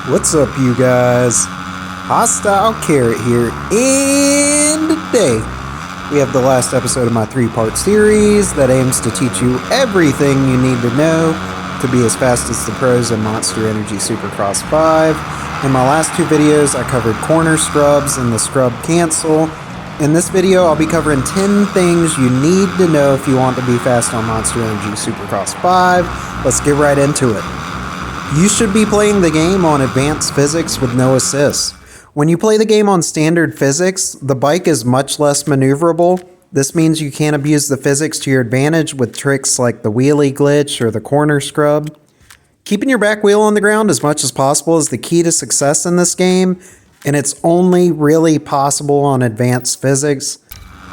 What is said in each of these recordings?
What's up, you guys? Hostile Carrot here, and today we have the last episode of my three-part series that aims to teach you everything you need to know to be as fast as the pros in Monster Energy Supercross 5. In my last two videos, I covered corner scrubs and the scrub cancel. In this video, I'll be covering 10 things you need to know if you want to be fast on Monster Energy Supercross 5. Let's get right into it. You should be playing the game on advanced physics with no assists. When you play the game on standard physics, the bike is much less maneuverable. This means you can't abuse the physics to your advantage with tricks like the wheelie glitch or the corner scrub. Keeping your back wheel on the ground as much as possible is the key to success in this game, and it's only really possible on advanced physics.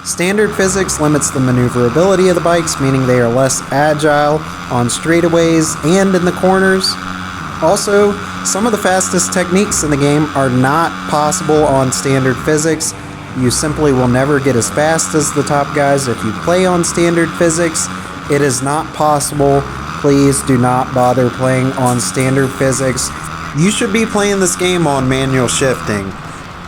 Standard physics limits the maneuverability of the bikes, meaning they are less agile on straightaways and in the corners. Also, some of the fastest techniques in the game are not possible on standard physics. You simply will never get as fast as the top guys if you play on standard physics. It is not possible. Please do not bother playing on standard physics. You should be playing this game on manual shifting.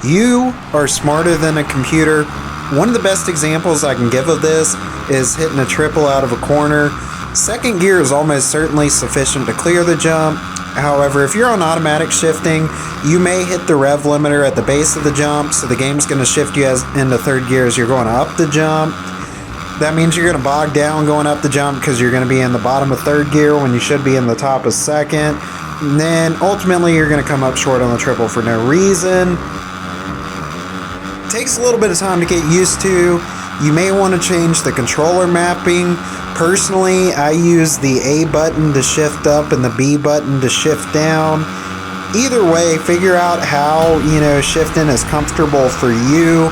You are smarter than a computer. One of the best examples I can give of this is hitting a triple out of a corner. Second gear is almost certainly sufficient to clear the jump. However, if you're on automatic shifting, you may hit the rev limiter at the base of the jump, so the game's going to shift you into third gear as you're going up the jump. That means you're going to bog down going up the jump because you're going to be in the bottom of third gear when you should be in the top of second. And then ultimately you're going to come up short on the triple for no reason. It takes a little bit of time to get used to. You may want to change the controller mapping. Personally, I use the A button to shift up and the B button to shift down. Either way, figure out how, shifting is comfortable for you.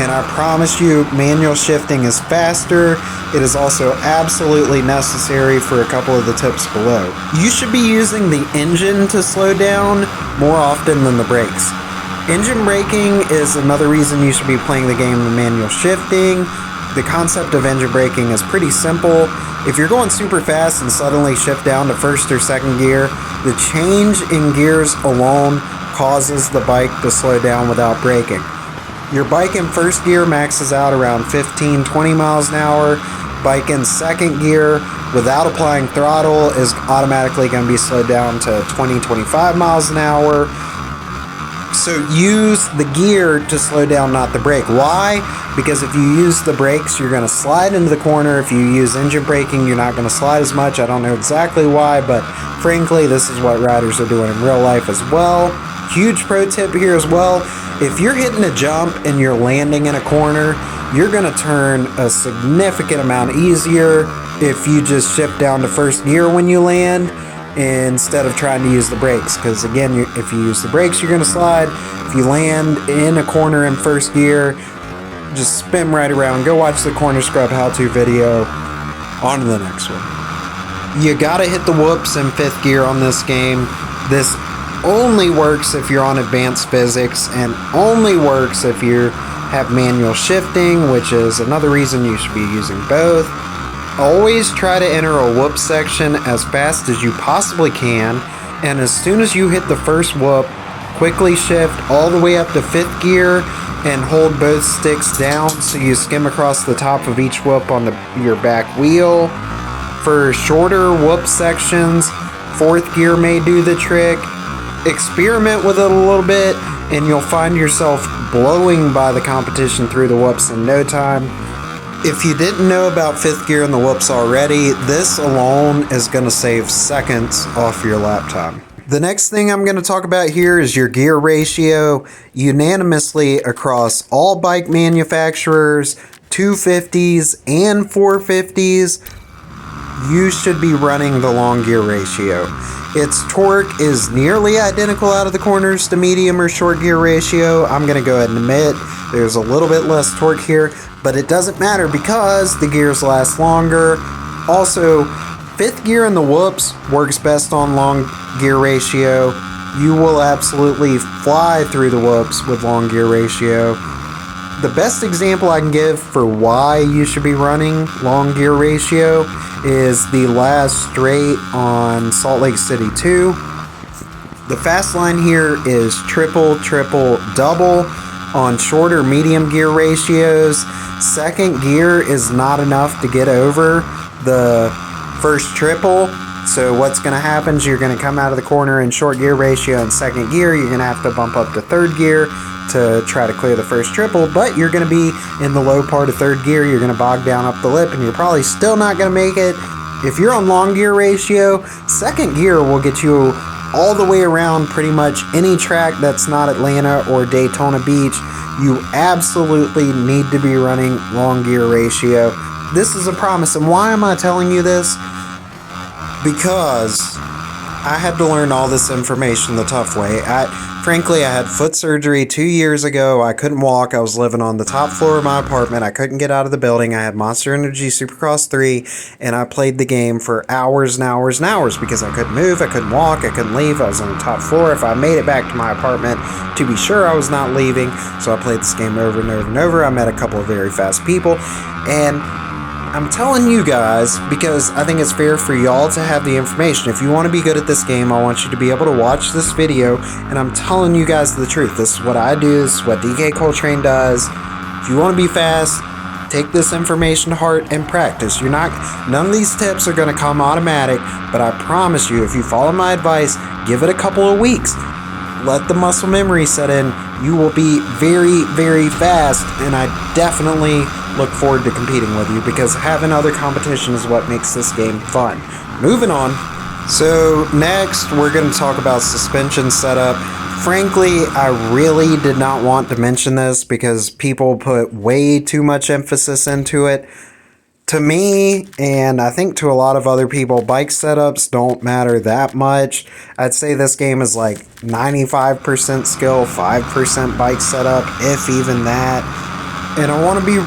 And I promise you, manual shifting is faster. It is also absolutely necessary for a couple of the tips below. You should be using the engine to slow down more often than the brakes. Engine braking is another reason you should be playing the game in manual shifting. The concept of engine braking is pretty simple. If you're going super fast and suddenly shift down to first or second gear, the change in gears alone causes the bike to slow down without braking. Your bike in first gear maxes out around 15-20 miles an hour. Bike in second gear without applying throttle is automatically going to be slowed down to 20-25 miles an hour. So use the gear to slow down, not the brake. Why? Because if you use the brakes, you're going to slide into the corner. If you use engine braking, you're not going to slide as much. I don't know exactly why, but frankly, this is what riders are doing in real life as well. Huge pro tip here as well. If you're hitting a jump and you're landing in a corner, you're going to turn a significant amount easier if you just shift down to first gear when you land, instead of trying to use the brakes, because again, if you use the brakes, you're going to slide. If you land in a corner in first gear, just spin right around. Go watch the corner scrub how-to video. On to the next one. You got to hit the whoops in fifth gear on this game. This only works if you're on advanced physics, and only works if you have manual shifting, which is another reason you should be using both. Always try to enter a whoop section as fast as you possibly can, and as soon as you hit the first whoop, quickly shift all the way up to fifth gear and hold both sticks down so you skim across the top of each whoop on your back wheel. For shorter whoop sections, fourth gear may do the trick. Experiment with it a little bit and you'll find yourself blowing by the competition through the whoops in no time. If you didn't know about fifth gear and the whoops already, this alone is going to save seconds off your lap time. The next thing I'm going to talk about here is your gear ratio. Unanimously across all bike manufacturers, 250s and 450s, you should be running the long gear ratio. Its torque is nearly identical out of the corners to medium or short gear ratio. I'm going to go ahead and admit there's a little bit less torque here, but it doesn't matter because the gears last longer. Also, fifth gear in the whoops works best on long gear ratio. You will absolutely fly through the whoops with long gear ratio. The best example I can give for why you should be running long gear ratio is the last straight on Salt Lake City 2. The fast line here is triple, double on shorter medium gear ratios. Second gear is not enough to get over the first triple. So what's going to happen is you're going to come out of the corner in short gear ratio in second gear. You're going to have to bump up to third gear to try to clear the first triple, but you're going to be in the low part of third gear. You're going to bog down up the lip, and you're probably still not going to make it. If you're on long gear ratio, second gear will get you all the way around pretty much any track that's not Atlanta or Daytona Beach. You absolutely need to be running long gear ratio. This is a promise. And why am I telling you this? Because I had to learn all this information the tough way. Frankly, I had foot surgery 2 years ago. I couldn't walk. I was living on the top floor of my apartment. I couldn't get out of the building. I had Monster Energy Supercross 3, and I played the game for hours and hours and hours because I couldn't move, I couldn't walk, I couldn't leave. I was on the top floor. If I made it back to my apartment, to be sure I was not leaving. So I played this game over and over and over. I met a couple of very fast people, and I'm telling you guys because I think it's fair for y'all to have the information. If you want to be good at this game, I want you to be able to watch this video, and I'm telling you guys the truth. This is what I do. This is what DK Coltrane does. If you want to be fast, take this information to heart and practice. None of these tips are going to come automatic, but I promise you, if you follow my advice, give it a couple of weeks. Let the muscle memory set in. You will be very, very fast, and I definitely look forward to competing with you because having other competition is what makes this game fun. Moving on. So next, we're going to talk about suspension setup. Frankly, I really did not want to mention this because people put way too much emphasis into it. To me, and I think to a lot of other people, bike setups don't matter that much. I'd say this game is like 95% skill, 5% bike setup, if even that. And I want to be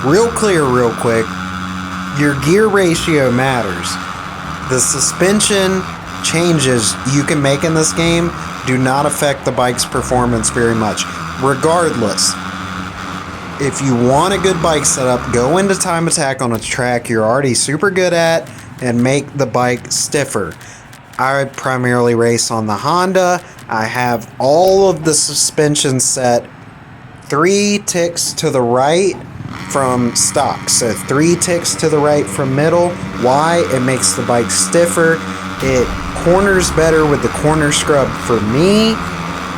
real clear real quick. Your gear ratio matters. The suspension changes you can make in this game do not affect the bike's performance very much. Regardless, if you want a good bike setup, go into time attack on a track you're already super good at and make the bike stiffer. I primarily race on the Honda. I have all of the suspension set 3 ticks to the right from stock. So 3 ticks to the right from middle. Why? It makes the bike stiffer. It corners better with the corner scrub for me.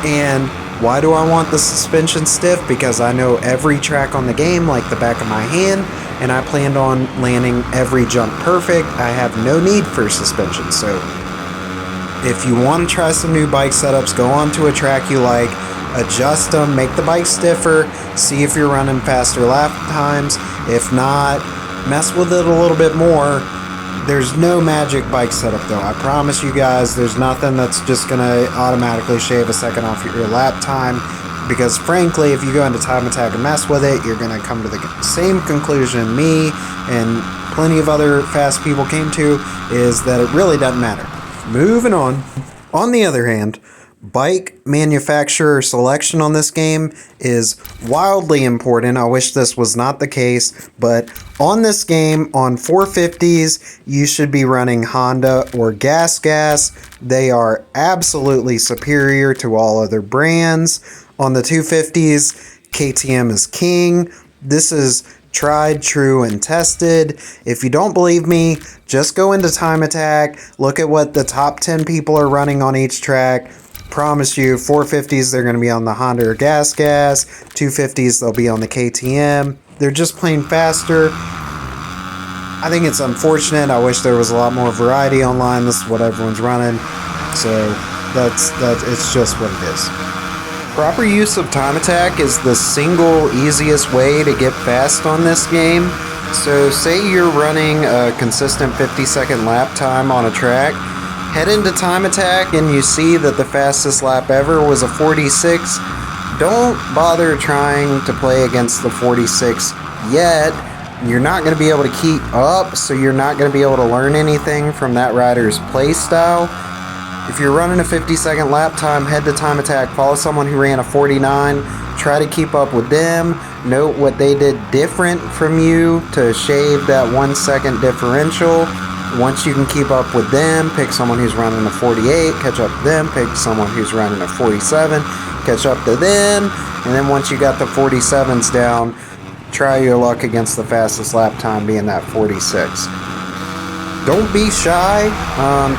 And why do I want the suspension stiff? Because I know every track on the game like the back of my hand, and I planned on landing every jump perfect. I have no need for suspension. So if you want to try some new bike setups, go onto a track you like, adjust them, make the bike stiffer, see if you're running faster lap times. If not, mess with it a little bit more. There's no magic bike setup though. I promise you guys, there's nothing that's just going to automatically shave a second off your lap time. Because frankly, if you go into time attack and mess with it, you're going to come to the same conclusion me and plenty of other fast people came to, is that it really doesn't matter. Moving on. On the other hand, bike manufacturer selection on this game is wildly important. I wish this was not the case, but on this game, on 450s, you should be running Honda or GasGas. They are absolutely superior to all other brands. On the 250s, KTM is king. This is tried, true, and tested. If you don't believe me, just go into time attack, look at what the top 10 people are running on each track. Promise you, 450s, they're going to be on the Honda or GasGas. 250s, they'll be on the KTM. They're just plain faster. I think it's unfortunate. I wish there was a lot more variety online. This is what everyone's running. So it's just what it is. Proper use of time attack is the single easiest way to get fast on this game. So say you're running a consistent 50-second lap time on a track. Head into time attack and you see that the fastest lap ever was a 46. Don't bother trying to play against the 46 yet. You're not going to be able to keep up, so you're not going to be able to learn anything from that rider's play style. If you're running a 50-second lap time, head to time attack, follow someone who ran a 49, try to keep up with them, note what they did different from you to shave that 1 second differential. Once you can keep up with them, pick someone who's running a 48, catch up to them, pick someone who's running a 47, catch up to them, and then once you got the 47s down, try your luck against the fastest lap time being that 46. Don't be shy.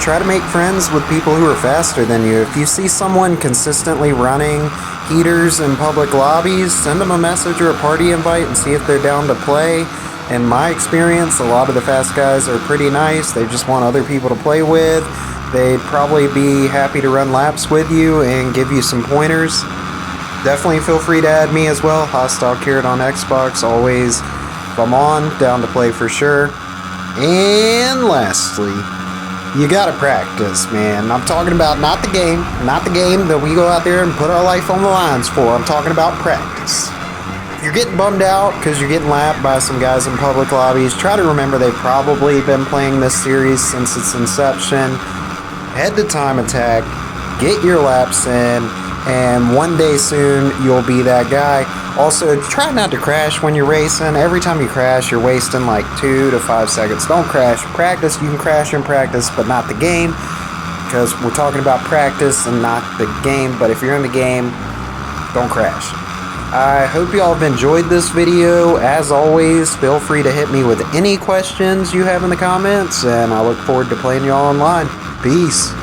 Try to make friends with people who are faster than you. If you see someone consistently running heaters in public lobbies, send them a message or a party invite and see if they're down to play. In my experience, a lot of the fast guys are pretty nice. They just want other people to play with. They'd probably be happy to run laps with you and give you some pointers. Definitely feel free to add me as well. Hostile Carrot on Xbox. Always, if I'm on, down to play for sure. And lastly, you gotta practice, man. I'm talking about not the game that we go out there and put our life on the lines for. I'm talking about practice. If you're getting bummed out because you're getting lapped by some guys in public lobbies, try to remember they've probably been playing this series since its inception. Head to Time Attack, get your laps in, and one day soon you'll be that guy. Also, try not to crash when you're racing. Every time you crash, you're wasting like 2 to 5 seconds. Don't crash. Practice, you can crash in practice, but not the game, because we're talking about practice and not the game. But if you're in the game, don't crash. I hope you all have enjoyed this video. As always, feel free to hit me with any questions you have in the comments, and I look forward to playing you all online. Peace.